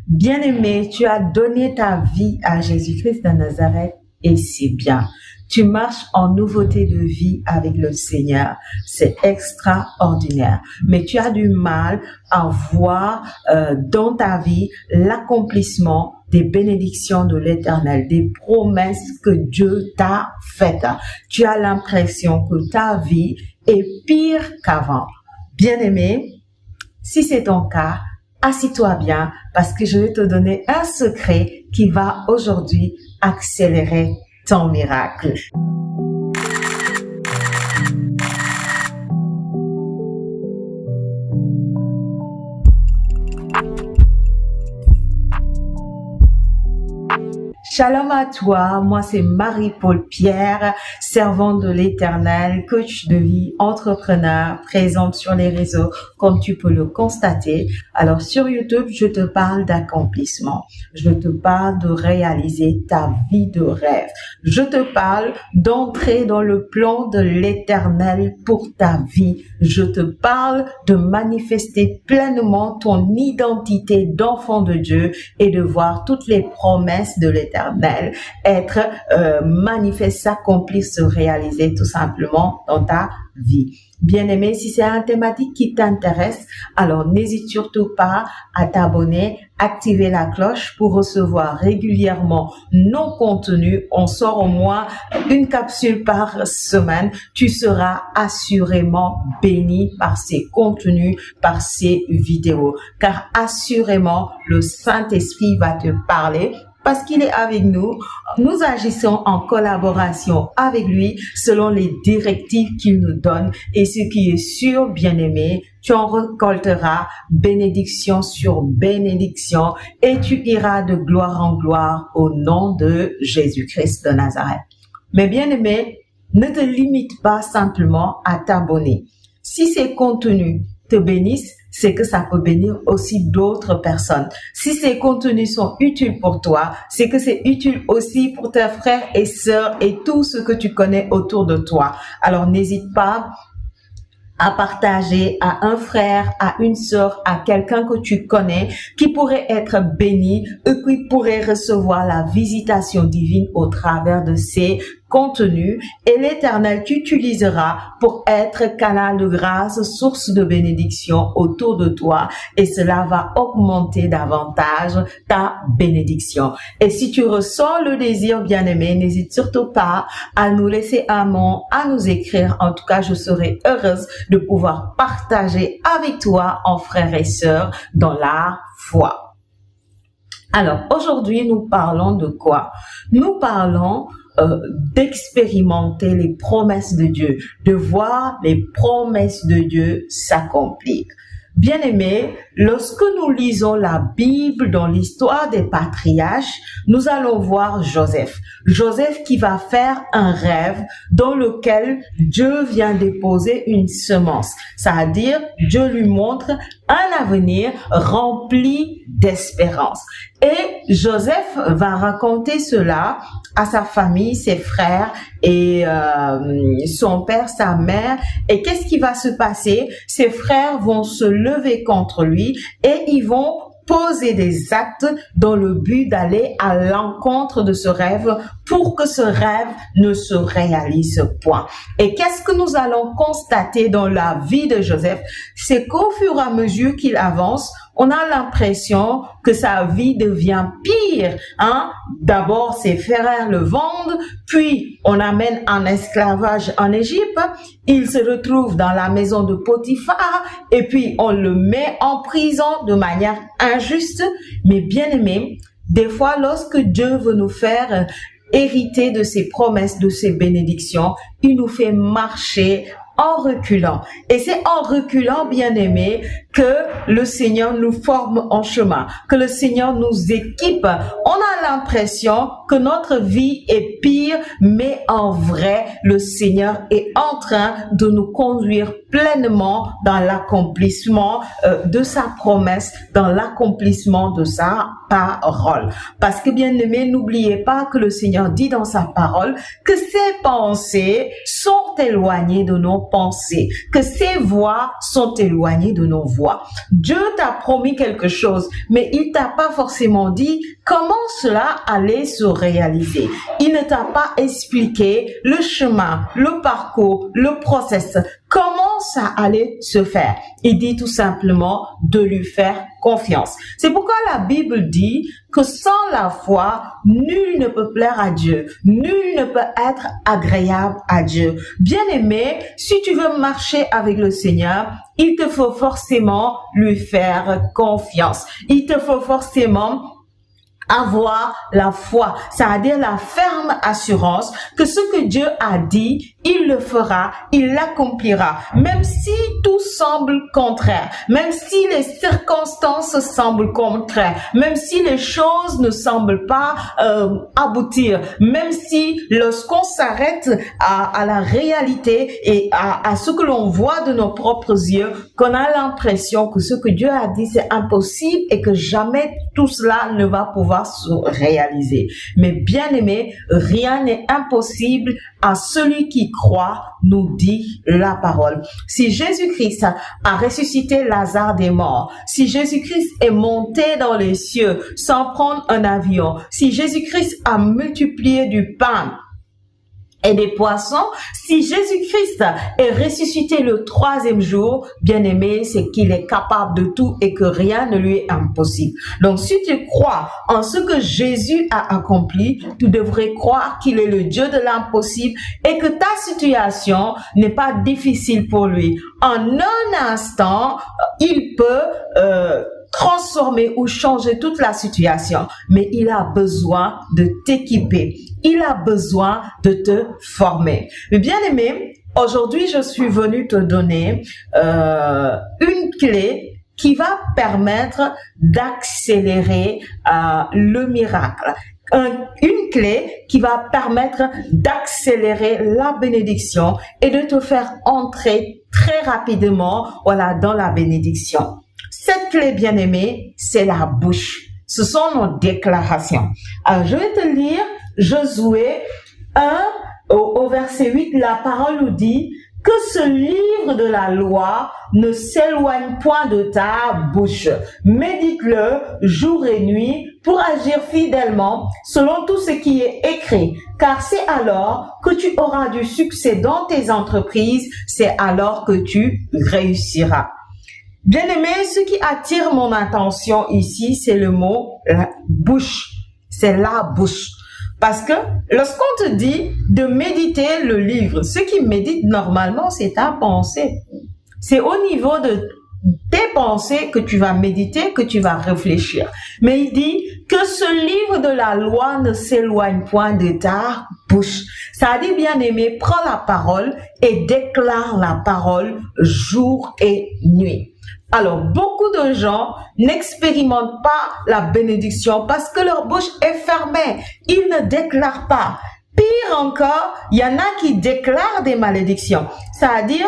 Bien-aimé, tu as donné ta vie à Jésus-Christ de Nazareth et c'est bien. Tu marches en nouveauté de vie avec le Seigneur. C'est extraordinaire. Mais tu as du mal à voir dans ta vie l'accomplissement des bénédictions de l'Éternel, des promesses que Dieu t'a faites. Tu as l'impression que ta vie est pire qu'avant. Bien-aimé, si c'est ton cas, assis-toi bien parce que je vais te donner un secret qui va aujourd'hui accélérer ton miracle. Shalom à toi, moi c'est Marie-Paul Pierre, servante de l'Éternel, coach de vie, entrepreneur, présente sur les réseaux comme tu peux le constater. Alors sur YouTube, je te parle d'accomplissement, je te parle de réaliser ta vie de rêve, je te parle d'entrer dans le plan de l'Éternel pour ta vie, je te parle de manifester pleinement ton identité d'enfant de Dieu et de voir toutes les promesses de l'Éternel être manifeste, s'accomplir, se réaliser tout simplement dans ta vie. Bien-aimé, si c'est une thématique qui t'intéresse, alors n'hésite surtout pas à t'abonner, activer la cloche pour recevoir régulièrement nos contenus. On sort au moins une capsule par semaine. Tu seras assurément béni par ces contenus, par ces vidéos, car assurément le Saint-Esprit va te parler. Parce qu'il est avec nous, nous agissons en collaboration avec lui selon les directives qu'il nous donne. Et ce qui est sûr, bien-aimé, tu en récolteras bénédiction sur bénédiction et tu iras de gloire en gloire au nom de Jésus-Christ de Nazareth. Mais bien-aimé, ne te limite pas simplement à t'abonner. Si ces contenus te bénissent, c'est que ça peut bénir aussi d'autres personnes. Si ces contenus sont utiles pour toi, c'est que c'est utile aussi pour tes frères et sœurs et tout ce que tu connais autour de toi. Alors n'hésite pas à partager à un frère, à une sœur, à quelqu'un que tu connais qui pourrait être béni et qui pourrait recevoir la visitation divine au travers de ces contenus et l'Éternel t'utilisera pour être canal de grâce, source de bénédiction autour de toi et cela va augmenter davantage ta bénédiction. Et si tu ressens le désir, bien-aimé, n'hésite surtout pas à nous laisser un mot, à nous écrire. En tout cas, je serai heureuse de pouvoir partager avec toi en frères et sœurs dans la foi. Alors, aujourd'hui, nous parlons de quoi? Nous parlons d'expérimenter les promesses de Dieu, de voir les promesses de Dieu s'accomplir. Bien-aimés, lorsque nous lisons la Bible dans l'histoire des patriarches, nous allons voir Joseph. Joseph qui va faire un rêve dans lequel Dieu vient déposer une semence. C'est-à-dire, Dieu lui montre un avenir rempli d'espérance. Et Joseph va raconter cela à sa famille, ses frères et son père, sa mère. Et qu'est-ce qui va se passer? Ses frères vont se lever contre lui et ils vont poser des actes dans le but d'aller à l'encontre de ce rêve pour que ce rêve ne se réalise point. Et qu'est-ce que nous allons constater dans la vie de Joseph? C'est qu'au fur et à mesure qu'il avance, on a l'impression que sa vie devient pire. D'abord, ses frères le vendent, puis on amène en esclavage en Égypte. Il se retrouve dans la maison de Potiphar et puis on le met en prison de manière injuste. Mais bien aimé, des fois, lorsque Dieu veut nous faire hériter de ses promesses, de ses bénédictions, il nous fait marcher en reculant. Et c'est en reculant, bien-aimés, que le Seigneur nous forme en chemin, que le Seigneur nous équipe. On a l'impression que notre vie est pire, mais en vrai, le Seigneur est en train de nous conduire pleinement dans l'accomplissement de sa promesse, dans l'accomplissement de sa parole. Parce que, bien-aimés, n'oubliez pas que le Seigneur dit dans sa parole que ses pensées sont éloignées de nos pensées, que ses voies sont éloignées de nos voies. toi. Dieu t'a promis quelque chose, mais il t'a pas forcément dit comment cela allait se réaliser. Il ne t'a pas expliqué le chemin, le parcours, le process, comment ça allait se faire. Il dit tout simplement de lui faire confiance. C'est pourquoi la Bible dit que sans la foi, nul ne peut plaire à Dieu, nul ne peut être agréable à Dieu. Bien-aimé, si tu veux marcher avec le Seigneur, il te faut forcément lui faire confiance. Il te faut forcément avoir la foi, c'est-à-dire la ferme assurance que ce que Dieu a dit, il le fera, il l'accomplira, même si tout semble contraire, même si les circonstances semblent contraires, même si les choses ne semblent pas aboutir, même si lorsqu'on s'arrête à la réalité et à ce que l'on voit de nos propres yeux, qu'on a l'impression que ce que Dieu a dit c'est impossible et que jamais tout cela ne va pouvoir se réaliser. Mais bien aimé, rien n'est impossible à celui qui croit, nous dit la parole. Si Jésus-Christ a ressuscité Lazare des morts, si Jésus-Christ est monté dans les cieux sans prendre un avion, si Jésus-Christ a multiplié du pain et des poissons, si Jésus-Christ est ressuscité le 3e jour, bien aimé, c'est qu'il est capable de tout et que rien ne lui est impossible. Donc, si tu crois en ce que Jésus a accompli, tu devrais croire qu'il est le Dieu de l'impossible et que ta situation n'est pas difficile pour lui. En un instant, il peut transformer ou changer toute la situation, mais il a besoin de t'équiper. Il a besoin de te former. Mais bien aimé, aujourd'hui, je suis venue te donner une clé qui va permettre d'accélérer le miracle. Une clé qui va permettre d'accélérer la bénédiction et de te faire entrer très rapidement, dans la bénédiction. Cette clé, bien-aimée, c'est la bouche. Ce sont nos déclarations. Alors, je vais te lire Josué 1 au verset 8. La parole nous dit que ce livre de la loi ne s'éloigne point de ta bouche. Médite-le jour et nuit pour agir fidèlement selon tout ce qui est écrit. Car c'est alors que tu auras du succès dans tes entreprises. C'est alors que tu réussiras. Bien-aimé, ce qui attire mon attention ici, c'est le mot bouche. C'est la bouche. Parce que lorsqu'on te dit de méditer le livre, ce qui médite normalement, c'est ta pensée. C'est au niveau de tes pensées que tu vas méditer, que tu vas réfléchir. Mais il dit que ce livre de la loi ne s'éloigne point de ta bouche. Ça dit, bien aimé, prends la parole et déclare la parole jour et nuit. Alors, beaucoup de gens n'expérimentent pas la bénédiction parce que leur bouche est fermée. Ils ne déclarent pas. Pire encore, il y en a qui déclarent des malédictions. C'est-à-dire,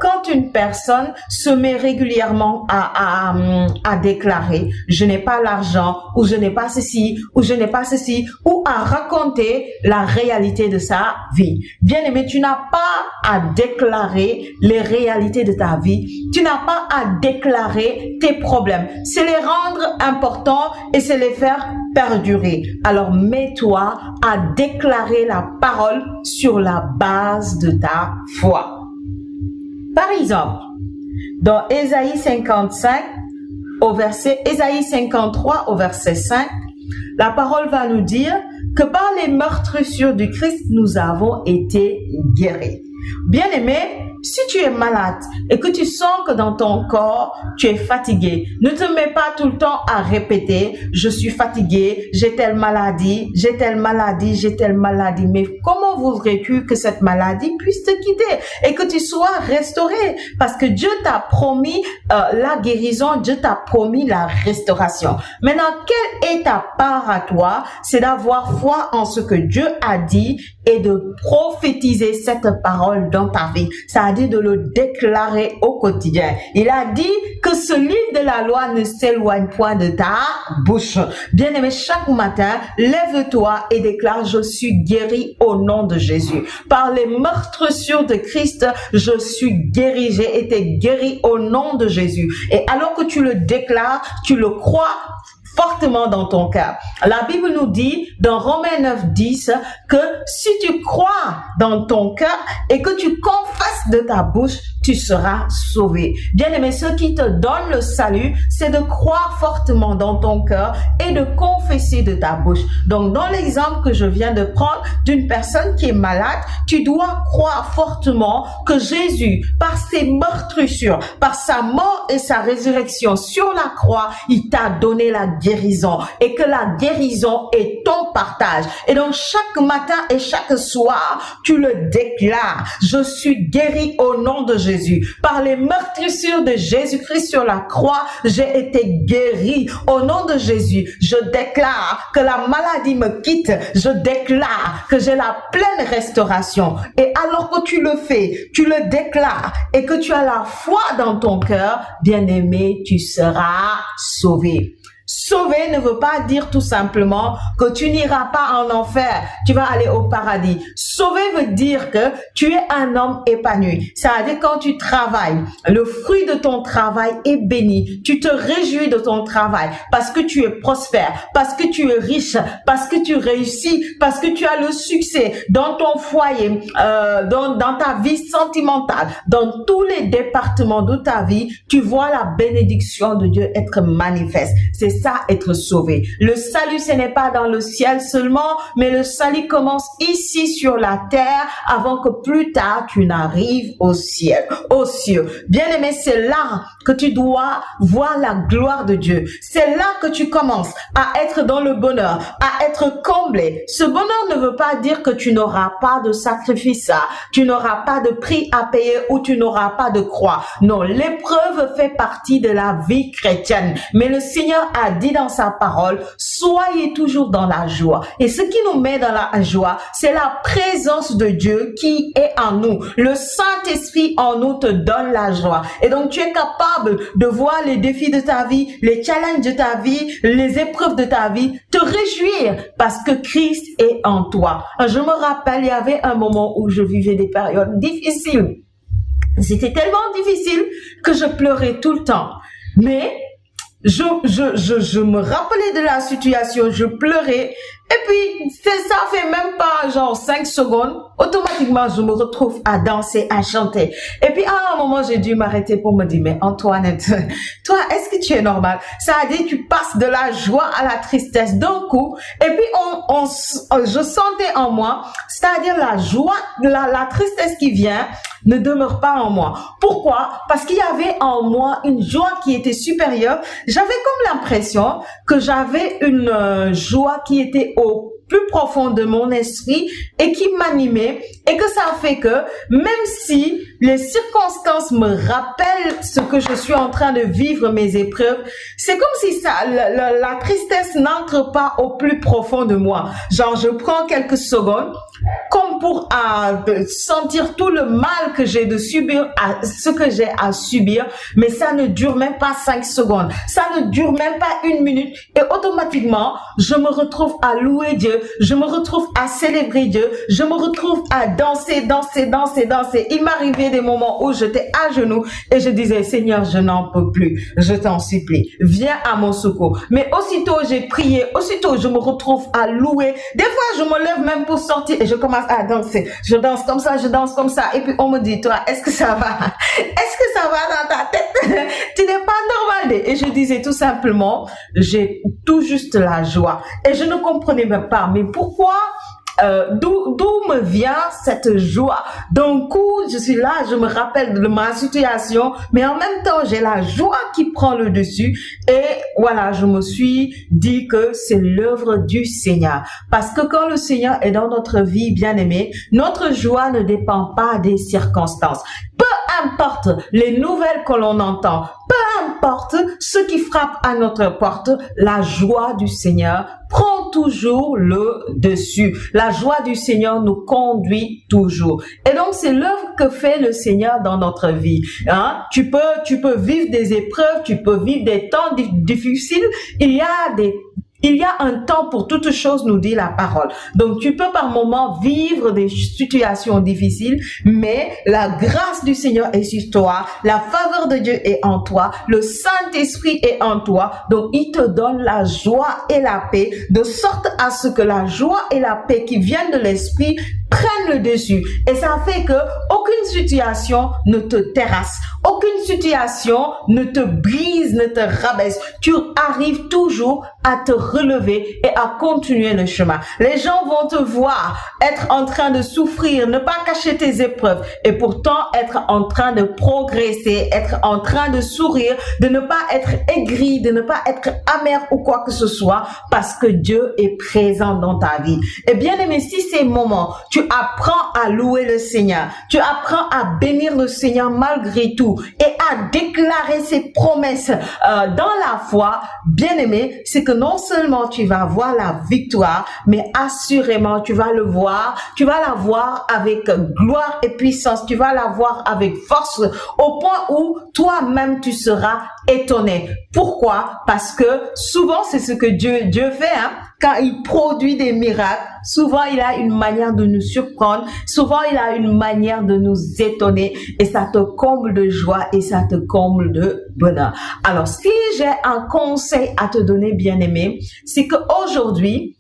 quand une personne se met régulièrement à déclarer « je n'ai pas l'argent » ou « je n'ai pas ceci » ou « je n'ai pas ceci » ou à raconter la réalité de sa vie. Bien aimé, tu n'as pas à déclarer les réalités de ta vie. Tu n'as pas à déclarer tes problèmes. C'est les rendre importants et c'est les faire perdurer. Alors, mets-toi à déclarer la parole sur la base de ta foi. Par exemple, dans Ésaïe 55, Ésaïe 53 au verset 5, la parole va nous dire que par les meurtrissures du Christ, nous avons été guéris. Bien-aimé, si tu es malade et que tu sens que dans ton corps, tu es fatigué, ne te mets pas tout le temps à répéter « je suis fatigué, j'ai telle maladie, j'ai telle maladie, j'ai telle maladie ». Mais comment voudrais-tu que cette maladie puisse te quitter et que tu sois restauré? Parce que Dieu t'a promis la guérison, Dieu t'a promis la restauration. Maintenant, quelle est ta part à toi? C'est d'avoir foi en ce que Dieu a dit et de prophétiser cette parole dans ta vie. Ça c'est-à-dire de le déclarer au quotidien. Il a dit que ce livre de la loi ne s'éloigne point de ta bouche. Bien-aimé, chaque matin, lève-toi et déclare: je suis guéri au nom de Jésus. Par les meurtrissures de Christ, je suis guéri. J'ai été guéri au nom de Jésus. Et alors que tu le déclares, tu le crois fortement dans ton cœur. La Bible nous dit dans Romains 9:10 que si tu crois dans ton cœur et que tu confesses de ta bouche, tu seras sauvé. Bien-aimé, ce qui te donne le salut, c'est de croire fortement dans ton cœur et de confesser de ta bouche. Donc, dans l'exemple que je viens de prendre d'une personne qui est malade, tu dois croire fortement que Jésus, par ses meurtrissures, par sa mort et sa résurrection sur la croix, il t'a donné la guérison et que la guérison est ton partage. Et donc, chaque matin et chaque soir, tu le déclares: je suis guéri au nom de Jésus. Par les meurtrissures de Jésus-Christ sur la croix, j'ai été guéri au nom de Jésus. Je déclare que la maladie me quitte. Je déclare que j'ai la pleine restauration. Et alors que tu le fais, tu le déclares et que tu as la foi dans ton cœur, bien-aimé, tu seras sauvé. Sauver ne veut pas dire tout simplement que tu n'iras pas en enfer, tu vas aller au paradis. Sauver veut dire que tu es un homme épanoui. C'est-à-dire quand tu travailles, le fruit de ton travail est béni. Tu te réjouis de ton travail parce que tu es prospère, parce que tu es riche, parce que tu réussis, parce que tu as le succès dans ton foyer, dans ta vie sentimentale, dans tous les départements de ta vie, tu vois la bénédiction de Dieu être manifeste. C'est ça, être sauvé. Le salut, ce n'est pas dans le ciel seulement, mais le salut commence ici sur la terre avant que plus tard tu n'arrives au ciel, aux cieux. Bien-aimé, c'est là que tu dois voir la gloire de Dieu. C'est là que tu commences à être dans le bonheur, à être comblé. Ce bonheur ne veut pas dire que tu n'auras pas de sacrifice, tu n'auras pas de prix à payer ou tu n'auras pas de croix. Non, l'épreuve fait partie de la vie chrétienne. Mais le Seigneur a dit dans sa parole: soyez toujours dans la joie. Et ce qui nous met dans la joie, c'est la présence de Dieu qui est en nous. Le Saint-Esprit en nous te donne la joie. Et donc tu es capable de voir les défis de ta vie, les challenges de ta vie, les épreuves de ta vie, te réjouir parce que Christ est en toi. Je me rappelle, il y avait un moment où je vivais des périodes difficiles. C'était tellement difficile que je pleurais tout le temps. Mais je me rappelais de la situation, je pleurais, et puis ça fait même pas genre 5 secondes, automatiquement je me retrouve à danser, à chanter. Et puis à un moment j'ai dû m'arrêter pour me dire: mais Antoinette, toi, est-ce que tu es normal? Ça a dit, tu passes de la joie à la tristesse d'un coup. Et puis je sentais en moi, c'est-à-dire la joie, la tristesse qui vient ne demeure pas en moi. Pourquoi? Parce qu'il y avait en moi une joie qui était supérieure. J'avais comme l'impression que j'avais une joie qui était au plus profond de mon esprit et qui m'animait, et que ça fait que même si les circonstances me rappellent ce que je suis en train de vivre, mes épreuves, c'est comme si la tristesse n'entre pas au plus profond de moi. Genre, je prends quelques secondes comme pour sentir tout le mal que j'ai de subir, ce que j'ai à subir, mais ça ne dure même pas 5 secondes, ça ne dure même pas 1 minute, et automatiquement je me retrouve à louer Dieu, je me retrouve à célébrer Dieu, je me retrouve à danser. Il m'arrivait des moments où j'étais à genoux et je disais: Seigneur, je n'en peux plus, je t'en supplie, viens à mon secours. Mais aussitôt j'ai prié, aussitôt je me retrouve à louer. Des fois je me lève même pour sortir et je commence à danser. Je danse comme ça, et puis on me dit: toi, est-ce que ça va? Est-ce que ça va dans ta tête? Tu n'es pas normal. Et je disais tout simplement: j'ai tout juste la joie. Et je ne comprenais même pas, mais pourquoi? D'où me vient cette joie? D'un coup, je suis là, je me rappelle de ma situation, mais en même temps, j'ai la joie qui prend le dessus. Et voilà, je me suis dit que c'est l'œuvre du Seigneur. Parce que quand le Seigneur est dans notre vie, bien-aimé, notre joie ne dépend pas des circonstances. Peu importe les nouvelles que l'on entend, peu importe ce qui frappe à notre porte, la joie du Seigneur prend toujours le dessus. La joie du Seigneur nous conduit toujours. Et donc, c'est l'œuvre que fait le Seigneur dans notre vie. Hein? Tu peux vivre des épreuves, tu peux vivre des temps difficiles. Il y a un temps pour toutes choses, nous dit la parole. Donc, tu peux par moment vivre des situations difficiles, mais la grâce du Seigneur est sur toi, la faveur de Dieu est en toi, le Saint-Esprit est en toi. Donc, il te donne la joie et la paix, de sorte à ce que la joie et la paix qui viennent de l'Esprit prennent le dessus. Et ça fait que aucune situation ne te terrasse, aucune situation ne te brise, ne te rabaisse. Tu arrives toujours à te relever et à continuer le chemin. Les gens vont te voir être en train de souffrir, ne pas cacher tes épreuves et pourtant être en train de progresser, être en train de sourire, de ne pas être aigri, de ne pas être amer ou quoi que ce soit parce que Dieu est présent dans ta vie. Et bien aimé, si ces moments, tu apprends à louer le Seigneur, tu apprends à bénir le Seigneur malgré tout et à déclarer ses promesses dans la foi, bien aimé, c'est que non seulement tu vas voir la victoire, mais assurément tu vas la voir avec gloire et puissance, tu vas la voir avec force au point où toi-même tu seras étonné. Pourquoi? Parce que souvent c'est ce que Dieu fait, hein? Quand il produit des miracles, souvent il a une manière de nous surprendre, souvent il a une manière de nous étonner et ça te comble de joie et ça te comble de bonheur. Alors si j'ai un conseil à te donner, bien-aimé, c'est qu'aujourd'hui,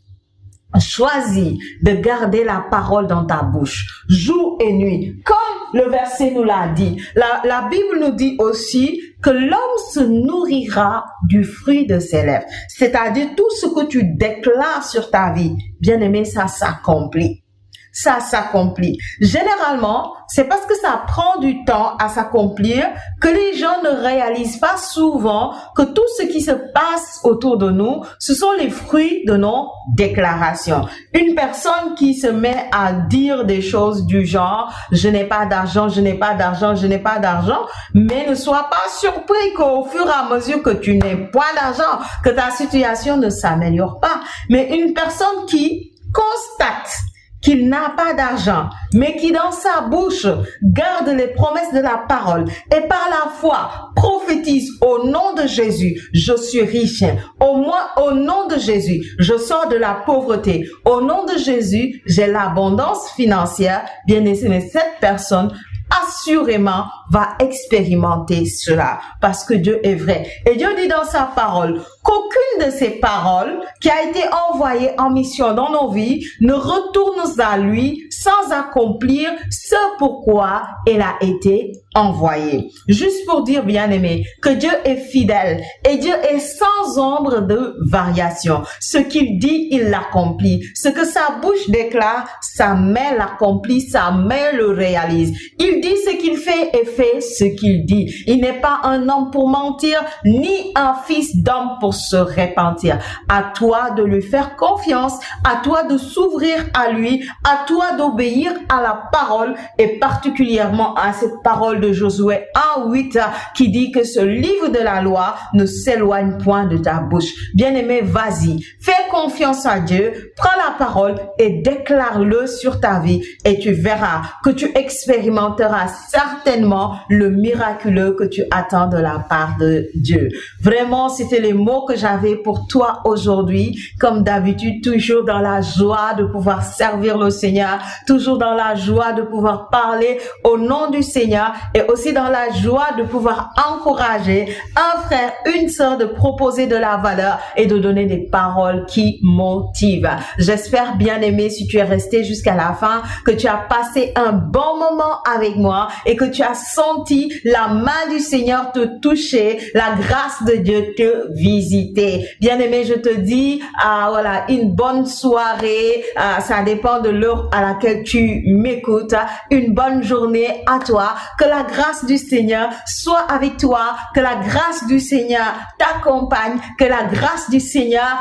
choisis de garder la parole dans ta bouche, jour et nuit, comme le verset nous l'a dit. La Bible nous dit aussi que l'homme se nourrira du fruit de ses lèvres. C'est-à-dire tout ce que tu déclares sur ta vie, bien aimé, ça s'accomplit. Ça s'accomplit. Généralement, c'est parce que ça prend du temps à s'accomplir que les gens ne réalisent pas souvent que tout ce qui se passe autour de nous, ce sont les fruits de nos déclarations. Une personne qui se met à dire des choses du genre « je n'ai pas d'argent, je n'ai pas d'argent, je n'ai pas d'argent », mais ne sois pas surpris qu'au fur et à mesure que tu n'aies pas d'argent, que ta situation ne s'améliore pas. Mais une personne qui constate qu'il n'a pas d'argent, mais qui dans sa bouche garde les promesses de la parole et par la foi prophétise au nom de Jésus, je suis riche. Au moins au nom de Jésus, je sors de la pauvreté. Au nom de Jésus, j'ai l'abondance financière. Bien aimé, cette personne assurément va expérimenter cela parce que Dieu est vrai. Et Dieu dit dans sa parole qu'aucune de ces paroles qui a été envoyée en mission dans nos vies ne retourne à lui sans accomplir ce pourquoi elle a été envoyée. Juste pour dire, bien aimé, que Dieu est fidèle et Dieu est sans ombre de variation. Ce qu'il dit, il l'accomplit. Ce que sa bouche déclare, sa main l'accomplit, sa main le réalise. Il dit ce qu'il fait et fait ce qu'il dit. Il n'est pas un homme pour mentir, ni un fils d'homme pour se repentir. À toi de lui faire confiance, à toi de s'ouvrir à lui, à toi d'obéir à la parole et particulièrement à cette parole de Josué 1:8 qui dit que ce livre de la loi ne s'éloigne point de ta bouche. Bien-aimé, vas-y, fais confiance à Dieu, prends la parole et déclare-le sur ta vie et tu verras que tu expérimenteras certainement le miraculeux que tu attends de la part de Dieu. Vraiment, c'était les mots que j'avais pour toi aujourd'hui. Comme d'habitude, toujours dans la joie de pouvoir servir le Seigneur, toujours dans la joie de pouvoir parler au nom du Seigneur et aussi dans la joie de pouvoir encourager un frère, une sœur, de proposer de la valeur et de donner des paroles qui motivent. J'espère, bien aimé, si tu es resté jusqu'à la fin, que tu as passé un bon moment avec moi et que tu as senti la main du Seigneur te toucher, la grâce de Dieu te visiter. Bien aimé, je te dis, voilà, une bonne soirée. Ça dépend de l'heure à laquelle tu m'écoutes. Une bonne journée à toi. Que la grâce du Seigneur soit avec toi. Que la grâce du Seigneur t'accompagne. Que la grâce du Seigneur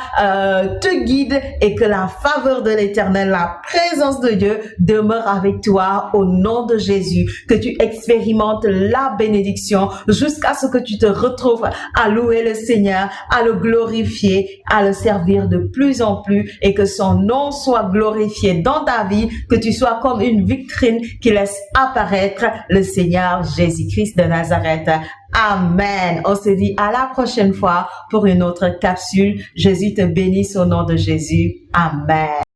te guide et que la faveur de l'Éternel, la présence de Dieu demeure avec toi au nom de Jésus. Que tu expérimentes sentes la bénédiction jusqu'à ce que tu te retrouves à louer le Seigneur, à le glorifier, à le servir de plus en plus et que son nom soit glorifié dans ta vie, que tu sois comme une vitrine qui laisse apparaître le Seigneur Jésus-Christ de Nazareth. Amen. On se dit à la prochaine fois pour une autre capsule. Jésus te bénisse au nom de Jésus. Amen.